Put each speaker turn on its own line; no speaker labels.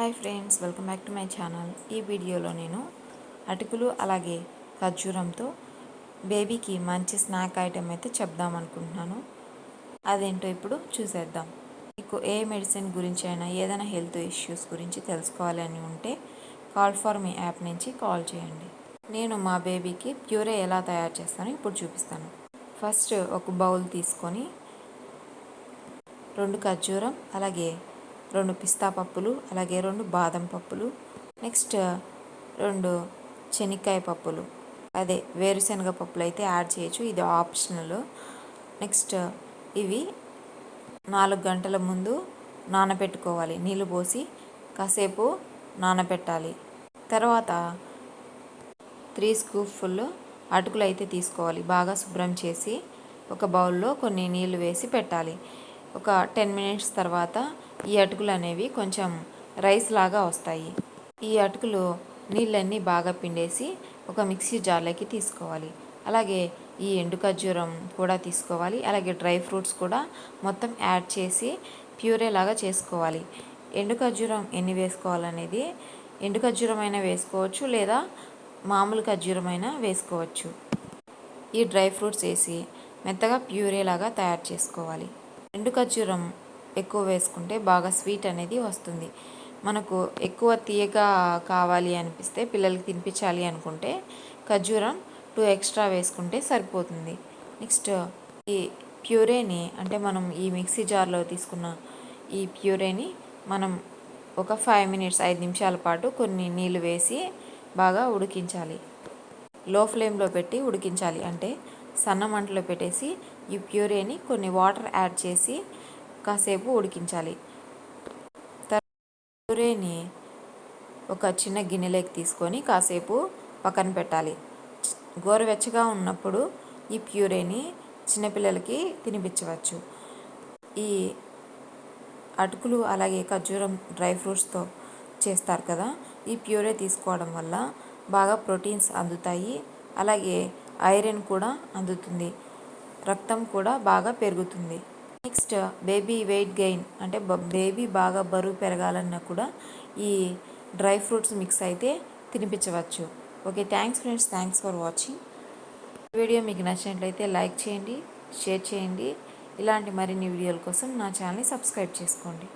Hi friends, welcome back to my channel. ఈ వీడియోలో నేను అటుకులు అలాగే ఖర్జూరంతో బేబీకి మంచి స్నాక్ ఐటెం అయితే చెప్దాం అనుకుంటున్నాను. అదేంటో ఇప్పుడు చూసేద్దాం. మీకు ఏ మెడిసిన్ గురించి అయినా ఏదైనా హెల్త్ ఇష్యూస్ గురించి తెలుసుకోవాలి అని ఉంటే కాల్ ఫర్ మీ యాప్ నుంచి కాల్ చేయండి. నేను మా బేబీకి ప్యూరే ఎలా తయారు చేస్తానో ఇప్పుడు చూపిస్తాను. ఫస్ట్ ఒక బౌల్ తీసుకొని 2 ఖర్జూరం అలాగే 2 పిస్తా పప్పులు అలాగే 2 బాదం పప్పులు, నెక్స్ట్ 2 శనక్కాయ పప్పులు, అదే వేరుశనగ పప్పులు అయితే యాడ్ చేయొచ్చు, ఇది ఆప్షనల్. నెక్స్ట్ ఇవి 4 గంటల ముందు నానబెట్టుకోవాలి. నీళ్ళు పోసి కాసేపు నానబెట్టాలి. తర్వాత 3 స్కూప్ఫుల్ అటుకులు అయితే తీసుకోవాలి. బాగా శుభ్రం చేసి ఒక బౌల్లో కొన్ని నీళ్ళు వేసి పెట్టాలి. ఒక 10 మినిట్స్ తర్వాత ఈ అటుకులు అనేవి కొంచెం రైస్ లాగా వస్తాయి. ఈ అటుకులు నీళ్ళన్నీ బాగా పిండేసి ఒక మిక్సీ జార్లోకి తీసుకోవాలి. అలాగే ఈ ఎండు ఖర్జూరం కూడా తీసుకోవాలి. అలాగే డ్రై ఫ్రూట్స్ కూడా మొత్తం యాడ్ చేసి ప్యూరే లాగా చేసుకోవాలి. ఎండు ఖర్జూరం ఎన్ని వేసుకోవాలనేది ఎండు ఖర్జూరం అయినా వేసుకోవచ్చు, లేదా మామూలు ఖర్జూరం అయినా వేసుకోవచ్చు. ఈ డ్రై ఫ్రూట్స్ వేసి మెత్తగా ప్యూరే లాగా తయారు చేసుకోవాలి. ఎండు ఖర్జూరం ఎక్కువ వేసుకుంటే బాగా స్వీట్ అనేది వస్తుంది. మనకు ఎక్కువ తీయగా కావాలి అనిపిస్తే, పిల్లలకి తినిపించాలి అనుకుంటే ఖర్జూరం 2 ఎక్స్ట్రా వేసుకుంటే సరిపోతుంది. నెక్స్ట్ ఈ ప్యూరేని, అంటే మనం ఈ మిక్సీ జార్లో తీసుకున్న ఈ ప్యూరేని మనం ఒక 5 మినిట్స్ 5 నిమిషాల పాటు కొన్ని నీళ్ళు వేసి బాగా ఉడికించాలి. లో ఫ్లేమ్లో పెట్టి ఉడికించాలి. అంటే సన్న మంటలో పెట్టేసి ఈ ప్యూరేని కొన్ని వాటర్ యాడ్ చేసి కాసేపు ఉడికించాలి. ప్యూరేని ఒక చిన్న గిన్నెలోకి తీసుకొని కాసేపు పక్కన పెట్టాలి. గోరువెచ్చగా ఉన్నప్పుడు ఈ ప్యూరేని చిన్నపిల్లలకి తినిపించవచ్చు. ఈ అటుకులు అలాగే ఖర్జూరం డ్రై ఫ్రూట్స్తో చేస్తారు కదా, ఈ ప్యూరే తీసుకోవడం వల్ల బాగా ప్రోటీన్స్ అందుతాయి. అలాగే ఐరన్ కూడా అందుతుంది. రక్తం కూడా బాగా పెరుగుతుంది. నెక్స్ట్ బేబీ వెయిట్ గెయిన్, అంటే బేబీ బాగా బరువు పెరగాలన్నా కూడా ఈ డ్రై ఫ్రూట్స్ మిక్స్ అయితే తినిపించవచ్చు. Okay, thanks friends, thanks for watching. Video మీకు నచ్చినట్లయితే లైక్ చేయండి, షేర్ చేయండి. ఇలాంటి మరిన్ని వీడియోల కోసం నా ఛానల్ని సబ్స్క్రైబ్ చేసుకోండి.